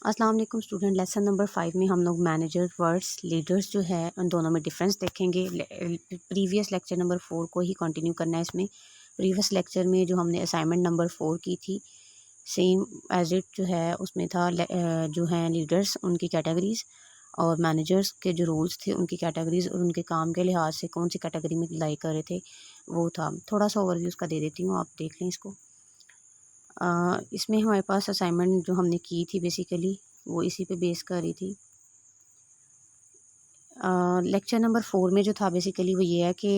अस्सलाम वालेकुम student. Lesson number 5 में हम लोग मैनेजर वर्ड्स लीडर्स जो है उन दोनों में डिफरेंस देखेंगे। प्रीवियस लेक्चर नंबर 4 को ही कंटिन्यू करना है। इसमें प्रीवियस लेक्चर में जो हमने असाइनमेंट नंबर 4 की थी सेम एज इट जो है उसमें था जो हैं लीडर्स उनकी कैटेगरीज़ और मैनेजर्स के जो रोल्स थे उनकी कैटेगरीज़ और उनके काम के लिहाज से कौन सी कैटेगरी में लाई कर रहे थे वो था। थोड़ा सा ओवरव्यू उसका दे देती हूँ, आप देख लें इसको। इसमें हमारे पास असाइनमेंट जो हमने की थी बेसिकली वो इसी पे बेस कर रही थी। लेक्चर नंबर 4 में जो था बेसिकली वो ये है कि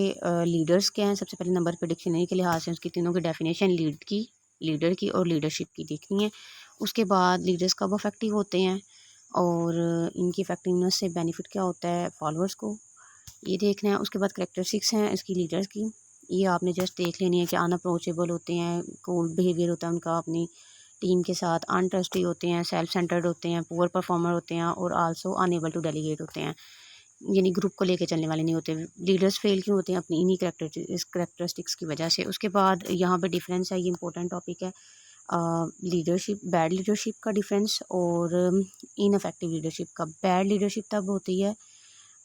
लीडर्स क्या हैं। सबसे पहले नंबर पे डिक्शनरी के लिहाज से उसकी तीनों की डेफिनेशन लीडर की और लीडरशिप की देखनी है। उसके बाद लीडर्स कब अफेक्टिव होते हैं और इनकी इफेक्टिवनेस से बेनिफिट क्या होता है फॉलोअर्स को, ये देखना है। उसके बाद करेक्टरिस्टिक्स हैं इसकी लीडर्स की, ये आपने जस्ट देख लेनी है कि अनअप्रोचेबल होते हैं, कोल्ड बिहेवियर होता है उनका अपनी टीम के साथ, अनट्रस्टी होते हैं, सेल्फ सेंटर्ड होते हैं, पुअर परफॉर्मर होते हैं और आल्सो अनएबल टू डेलीगेट होते हैं, यानी ग्रुप को लेके चलने वाले नहीं होते। लीडर्स फेल क्यों होते हैं? अपनी इन्हीं करेक्टरिस्टिक्स की वजह से। उसके बाद यहाँ पे डिफरेंस है, ये इंपॉर्टेंट टॉपिक है। लीडरशिप, बैड लीडरशिप का डिफरेंस और इनफेक्टिव लीडरशिप का। बैड लीडरशिप तब होती है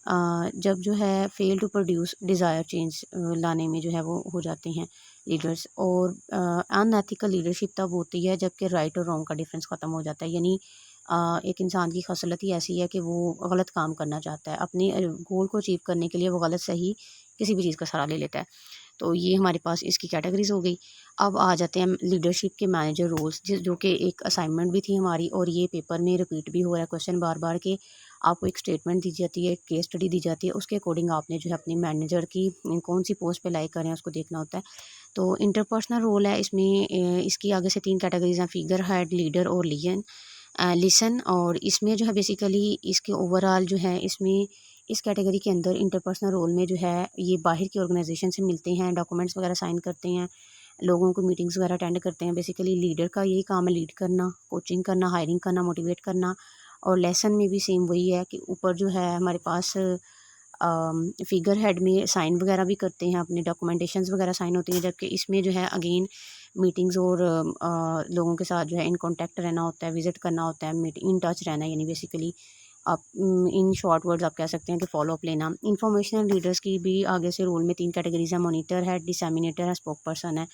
जब जो है fail to produce desire change लाने में जो है वो हो जाते हैं लीडर्स। और अनएथिकल लीडरशिप तब होती है जबकि राइट और रॉन्ग का डिफरेंस ख़त्म हो जाता है, यानी एक इंसान की खसलत ही ऐसी है कि वो गलत काम करना चाहता है, अपने गोल को अचीव करने के लिए वो गलत सही किसी भी चीज़ का सहारा ले लेता है। तो ये हमारे पास इसकी कैटेगरीज हो गई। अब आ जाते हैं लीडरशिप के मैनेजर रोल्स, जो कि एक असाइनमेंट भी थी हमारी और ये पेपर में रिपीट भी हो रहा है क्वेश्चन बार बार के। आपको एक स्टेटमेंट दी जाती है, एक केस स्टडी दी जाती है, उसके अकॉर्डिंग आपने जो है अपने मैनेजर की कौन सी पोस्ट पे लाइक करें उसको देखना होता है। तो इंटरपर्सनल रोल है इसमें, इसकी आगे से 3 कैटेगरीज हैं, फिगर हेड, लीडर और लिसन। और इसमें जो है बेसिकली इसके ओवरऑल जो है इसमें इस कैटेगरी के अंदर इंटरपर्सनल रोल में जो है ये बाहर की ऑर्गेनाइजेशन से मिलते हैं, डॉक्यूमेंट्स वगैरह साइन करते हैं, लोगों को मीटिंग्स वगैरह अटेंड करते हैं। बेसिकली लीडर का यही काम है, लीड करना, कोचिंग करना, हायरिंग करना, मोटिवेट करना। और लेसन में भी सेम वही है कि ऊपर जो है हमारे पास फिगर हेड में साइन वगैरह भी करते हैं, अपने डॉक्यूमेंटेशंस वगैरह साइन होती हैं, जबकि इसमें जो है अगेन मीटिंग्स और लोगों के साथ जो है इन कांटेक्ट रहना होता है, विजिट करना होता है, मीटिंग इन टच रहना, यानी बेसिकली आप इन शॉर्ट वर्ड्स आप कह सकते हैं कि फॉलो अप लेना। इंफॉर्मेशनल लीडर्स की भी आगे से रोल में 3 कैटेगरीज है, मॉनिटर है, डिसैमिनेटर है, स्पोक पर्सन है।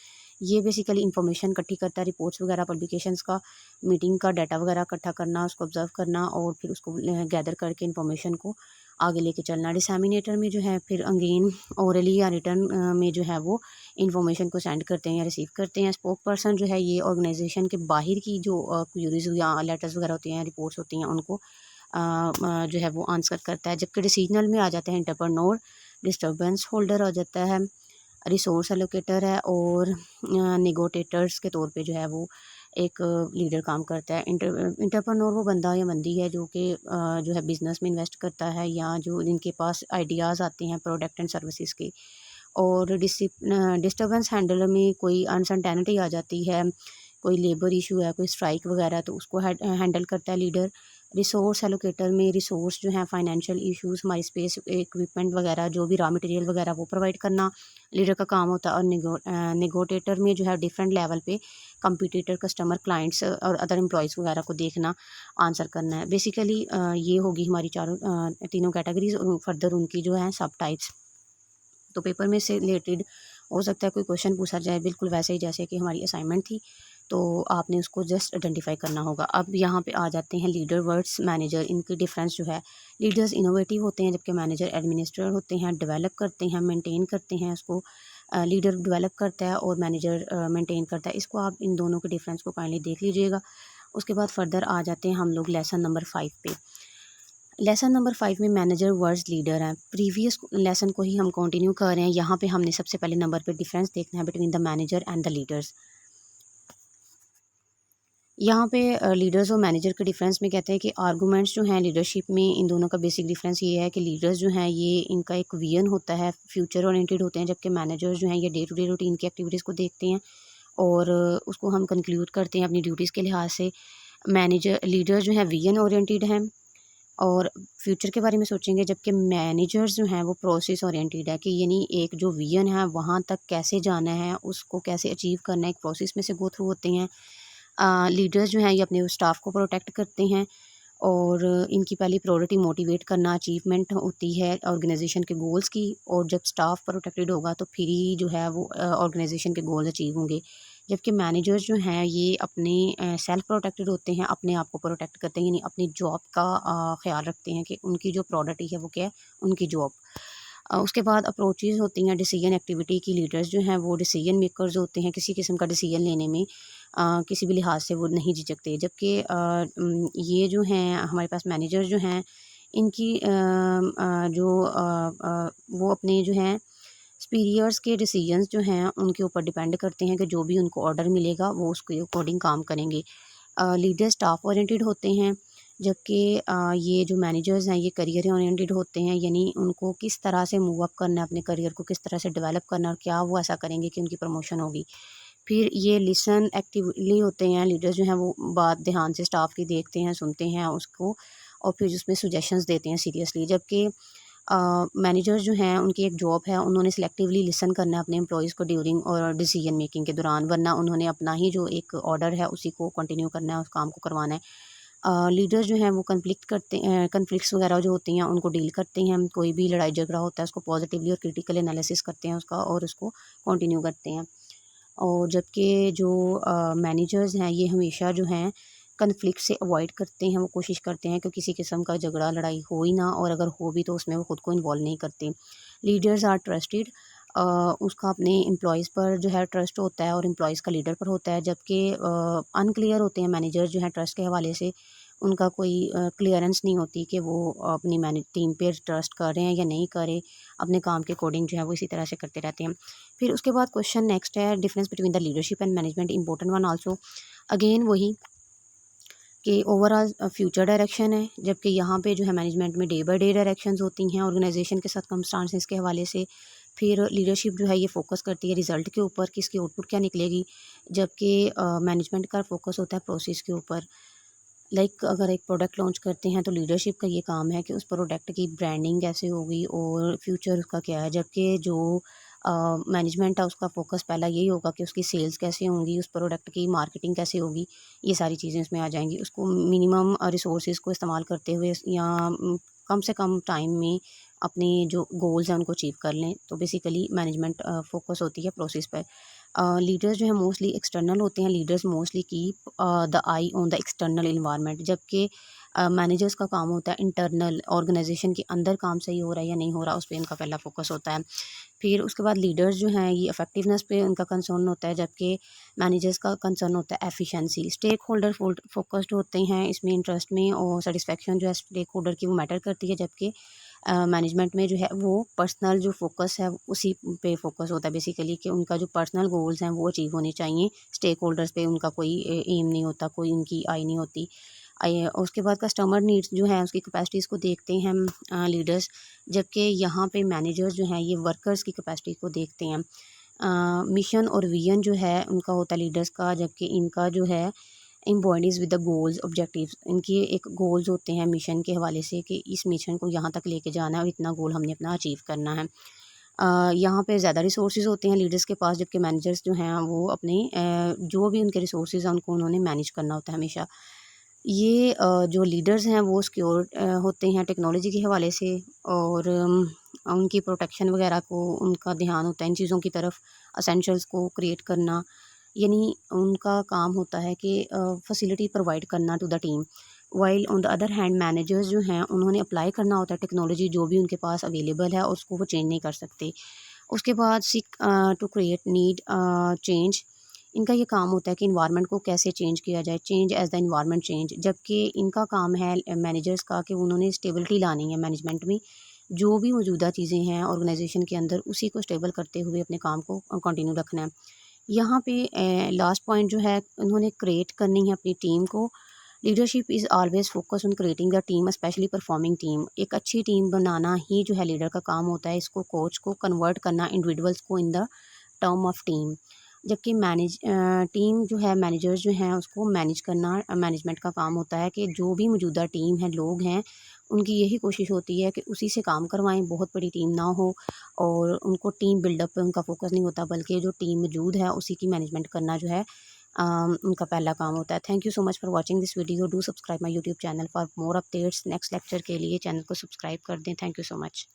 ये बेसिकली इन्फॉर्मेशन इकट्ठी करता है, रिपोर्ट्स वगैरह, पब्लिकेशंस का, मीटिंग का डाटा वगैरह इकट्ठा करना, उसको ऑब्जर्व करना और फिर उसको गैदर करके इन्फॉर्मेशन को आगे लेके चलना। डिसैमिनेटर में जो है फिर अगेन ओरली या रिटर्न में जो है वो इन्फॉर्मेशन को सेंड करते हैं या रिसीव करते हैं। स्पोक पर्सन जो है ये ऑर्गेनाइजेशन के बाहर की जो क्यूरीज या लेटर्स वगैरह होती हैं, रिपोर्ट्स होती हैं, उनको जो है वो आंसर करता है। जबकि डिसीजनल में आ जाते हैं एंटरप्रेन्योर, डिस्टर्बेंस होल्डर आ जाता है, रिसोर्स एलोकेटर है और नेगोटिएटर्स के तौर पे जो है वो एक लीडर काम करता है। एंटरप्रेन्योर वो बंदा या बंदी है जो कि जो है बिज़नेस में इन्वेस्ट करता है या जो जिनके पास आइडियाज़ आते हैं प्रोडक्ट एंड सर्विसेज के। और डिस्टर्बेंस हैंडलर में कोई अनसर्टेनिटी आ जाती है, कोई लेबर इशू है, कोई स्ट्राइक वगैरह, तो उसको हैंडल करता है लीडर। रिसोर्स एलोकेटर में रिसोर्स जो है फाइनेंशियल इश्यूज, हमारी स्पेस इक्विपमेंट वगैरह, जो भी रॉ मटेरियल वगैरह वो प्रोवाइड करना लीडर का काम होता है। और नेगोटिएटर में जो है डिफरेंट लेवल पे कंपटीटर, कस्टमर, क्लाइंट्स और अदर एम्प्लॉयज़ वगैरह को देखना, आंसर करना है। बेसिकली ये होगी हमारी तीनों कैटेगरीज और फर्दर उनकी जो है सब टाइप्स। तो पेपर में से रिलेटेड हो सकता है कोई क्वेश्चन पूछा जाए बिल्कुल वैसे ही जैसे कि हमारी असाइनमेंट थी, तो आपने उसको जस्ट आइडेंटिफाई करना होगा। अब यहाँ पे आ जाते हैं लीडर वर्ड्स मैनेजर, इनकी डिफरेंस जो है। लीडर्स इनोवेटिव होते हैं जबकि मैनेजर एडमिनिस्ट्रेटर होते हैं, डेवलप करते हैं, मेंटेन करते हैं उसको। लीडर डेवलप करता है और मैनेजर मेंटेन करता है। इसको आप इन दोनों के डिफरेंस को काइंडली देख लीजिएगा। उसके बाद फर्दर आ जाते हैं हम लोग लेसन नंबर 5 पे। लेसन नंबर 5 में मैनेजर वर्ड्स लीडर हैं। प्रीवियस लेसन को ही हम कंटिन्यू कर रहे हैं। यहाँ पे हमने सबसे पहले नंबर पे डिफरेंस देखना है between the manager and the leaders. यहाँ पे लीडर्स और मैनेजर के डिफरेंस में कहते हैं कि आर्गूमेंट्स जो हैं लीडरशिप में, इन दोनों का बेसिक डिफरेंस ये है कि लीडर्स जो हैं ये इनका एक विजन होता है, फ्यूचर ओरिएंटेड होते हैं, जबकि मैनेजर्स जो हैं ये डे टू डे रूटीन की एक्टिविटीज़ को देखते हैं और उसको हम कंक्लूड करते हैं अपनी ड्यूटीज़ के लिहाज से। लीडर जो है विजन ओरिएंटेड हैं और फ्यूचर के बारे में सोचेंगे, जबकि मैनेजर्स जो हैं वो प्रोसेस ओरिएंटेड है, कि यानी एक जो विजन है वहाँ तक कैसे जाना है, उसको कैसे अचीव करना है, एक प्रोसेस में से गो थ्रू होते हैं। लीडर्स जो हैं ये अपने स्टाफ को प्रोटेक्ट करते हैं और इनकी पहली प्रायोरिटी मोटिवेट करना अचीवमेंट होती है ऑर्गेनाइजेशन के गोल्स की। और जब स्टाफ प्रोटेक्टेड होगा तो फिर ही जो है वो ऑर्गेनाइजेशन के गोल्स अचीव होंगे। जबकि मैनेजर्स जो हैं ये अपने सेल्फ प्रोटेक्टेड होते हैं, अपने आप को प्रोटेक्ट करते हैं, यानी अपनी जॉब का ख्याल रखते हैं कि उनकी जो प्रायोरिटी है वो क्या है, उनकी जॉब। उसके बाद अप्रोचेज़ होती हैं डिसीजन एक्टिविटी की। लीडर्स जो हैं वो डिसीजन मेकर्स होते हैं, किसी किस्म का डिसीजन लेने में किसी भी लिहाज से वो नहीं झिझकते। जबकि ये जो हैं हमारे पास मैनेजर्स जो हैं इनकी वो अपने जो हैं सुपीरियर्स के डिसीजंस जो हैं उनके ऊपर डिपेंड करते हैं कि जो भी उनको ऑर्डर मिलेगा वो उसके अकॉर्डिंग काम करेंगे। लीडर स्टाफ ओरिएंटेड होते हैं, जबकि ये जो मैनेजर्स हैं ये करियर ओरिएंटेड होते हैं, यानी उनको किस तरह से मूव अप करना है, अपने करियर को किस तरह से डेवलप करना है और क्या वो ऐसा करेंगे कि उनकी प्रमोशन होगी। फिर ये लिसन एक्टिवली होते हैं, लीडर्स जो हैं वो बात ध्यान से स्टाफ की देखते हैं, सुनते हैं उसको और फिर उसमें सजेशंस देते हैं सीरियसली। जबकि मैनेजर्स जो हैं उनकी एक जॉब है, उन्होंने सिलेक्टिवली लिसन करना है अपने एम्प्लॉयज़ को ड्यूरिंग और डिसीजन मेकिंग के दौरान, वरना उन्होंने अपना ही जो एक ऑर्डर है उसी को कंटिन्यू करना है, उस काम को करवाना है। लीडर्स जो हैं वो कन्फ्लिक्ट्स वगैरह जो होती हैं उनको डील करते हैं। कोई भी लड़ाई झगड़ा होता है उसको पॉजिटिवली और क्रिटिकल एनालिसिस करते हैं उसका और उसको कंटिन्यू करते हैं। और जबकि जो मैनेजर्स हैं ये हमेशा जो हैं कन्फ्लिक्ट से अवॉइड करते हैं, वो कोशिश करते हैं कि किसी किस्म का झगड़ा लड़ाई हो ही ना, और अगर हो भी तो उसमें वो खुद को इन्वॉल्व नहीं करते। लीडर्स आर ट्रस्टेड, उसका अपने एम्प्लॉयज़ पर जो है ट्रस्ट होता है और एम्प्लॉयज़ का लीडर पर होता है। जबकि अनक्लियर होते हैं मैनेजर्स जो हैं ट्रस्ट के हवाले से, उनका कोई क्लियरेंस नहीं होती कि वो अपनी मैनेज टीम पे ट्रस्ट कर रहे हैं या नहीं कर रहे, अपने काम के अकॉर्डिंग जो है वो इसी तरह से करते रहते हैं। फिर उसके बाद क्वेश्चन नेक्स्ट है difference between the leadership and management, important one also. Again वही कि ओवरऑल फ्यूचर डायरेक्शन है, जबकि यहाँ पे जो है मैनेजमेंट में डे बाय डे डायरेक्शंस होती हैं ऑर्गेनाइजेशन के सर्कमस्टांसेस के हवाले से। फिर लीडरशिप जो है ये फोकस करती है रिजल्ट के ऊपर कि इसकी आउटपुट क्या निकलेगी, जबकि मैनेजमेंट का फोकस होता है प्रोसेस के ऊपर। अगर एक प्रोडक्ट लॉन्च करते हैं तो लीडरशिप का ये काम है कि उस प्रोडक्ट की ब्रांडिंग कैसे होगी और फ्यूचर उसका क्या है। जबकि जो मैनेजमेंट है उसका फोकस पहला यही होगा कि उसकी सेल्स कैसे होंगी, उस प्रोडक्ट की मार्केटिंग कैसे होगी, ये सारी चीज़ें इसमें आ जाएंगी। उसको मिनिमम रिसोर्सेज को इस्तेमाल करते हुए या कम से कम टाइम में अपने जो गोल्स हैं उनको अचीव कर लें। तो बेसिकली मैनेजमेंट फोकस होती है प्रोसेस पर। लीडर्स जो है मोस्टली एक्सटर्नल होते हैं, leaders mostly keep the I on the external environment, जबकि मैनेजर्स का काम होता है इंटरनल ऑर्गेनाइजेशन के अंदर काम सही हो रहा है या नहीं हो रहा, उस पर इनका पहला फोकस होता है। फिर उसके बाद लीडर्स जो हैं ये इफेक्टिवनेस पे उनका कंसर्न होता है, जबकि मैनेजर्स का कंसर्न होता है एफिशिएंसी। स्टेक होल्डर फोकस्ड होते हैं इसमें, इंटरेस्ट में और सेटिस्फेक्शन जो है स्टेक होल्डर की वो मैटर करती है। जबकि मैनेजमेंट में जो है वो पर्सनल जो फोकस है उसी पे फोकस होता है बेसिकली, कि उनका जो पर्सनल गोल्स हैं वो अचीव होने चाहिए। स्टेक होल्डर्स पे उनका कोई एम नहीं होता, कोई उनकी आई नहीं होती। उसके बाद कस्टमर नीड्स जो है उसकी कैपेसिटीज़ को देखते हैं लीडर्स, जबकि यहाँ पे मैनेजर्स जो हैं ये वर्कर्स की कैपेसिटी को देखते हैं। मिशन और विजन जो है उनका होता है लीडर्स का, जबकि इनका जो है एम्बॉडीज़ विद द गोल्स ऑब्जेक्टिव्स, इनके एक गोल्स होते हैं मिशन के हवाले से कि इस मिशन को यहाँ तक लेके जाना है और इतना गोल हमने अपना अचीव करना है। यहाँ पे ज़्यादा रिसोर्सेज होते हैं लीडर्स के पास, जबकि मैनेजर्स जो हैं वो अपने जो भी उनके रिसोर्सेज हैं उनको उन्होंने मैनेज करना होता है हमेशा। ये जो लीडर्स हैं वो सिक्योर होते हैं टेक्नोलॉजी के हवाले से, और उनकी प्रोटेक्शन वगैरह को उनका ध्यान होता है इन चीज़ों की तरफ, असेंशियल्स को क्रिएट करना, यानी उनका काम होता है कि फैसिलिटी प्रोवाइड करना to the team. While on the other hand managers जो हैं उन्होंने अप्लाई करना होता है टेक्नोलॉजी जो भी उनके पास अवेलेबल है और उसको वो चेंज नहीं कर सकते। उसके बाद सिक टू क्रिएट नीड चेंज, इनका ये काम होता है कि इन्वायरमेंट को कैसे चेंज किया जाए, change as the environment change. जबकि इनका काम है मैनेजर्स का कि उन्होंने स्टेबिलिटी लानी है मैनेजमेंट में, जो भी मौजूदा चीज़ें हैं ऑर्गेनाइजेशन के अंदर उसी को स्टेबल करते हुए अपने काम को कंटिन्यू रखना है। यहाँ पे लास्ट पॉइंट जो है उन्होंने क्रिएट करनी है अपनी टीम को। Leadership is always focus on creating the team, specially performing team. एक अच्छी टीम बनाना ही जो है लीडर का काम होता है, इसको कोच को कन्वर्ट करना इंडिविजुअल्स को in the term of team. जबकि टीम जो है मैनेजर्स जो हैं उसको मैनेज करना मैनेजमेंट का काम होता है, कि जो भी मौजूदा टीम है लोग हैं उनकी यही कोशिश होती है कि उसी से काम करवाएं, बहुत बड़ी टीम ना हो और उनको टीम बिल्डअप पे उनका फोकस नहीं होता, बल्कि जो टीम मौजूद है उसी की मैनेजमेंट करना जो है उनका पहला काम होता है। Thank you so much for watching this video. Do subscribe my YouTube channel for more updates. Next lecture के लिए चैनल को सब्सक्राइब कर दें। Thank you so much.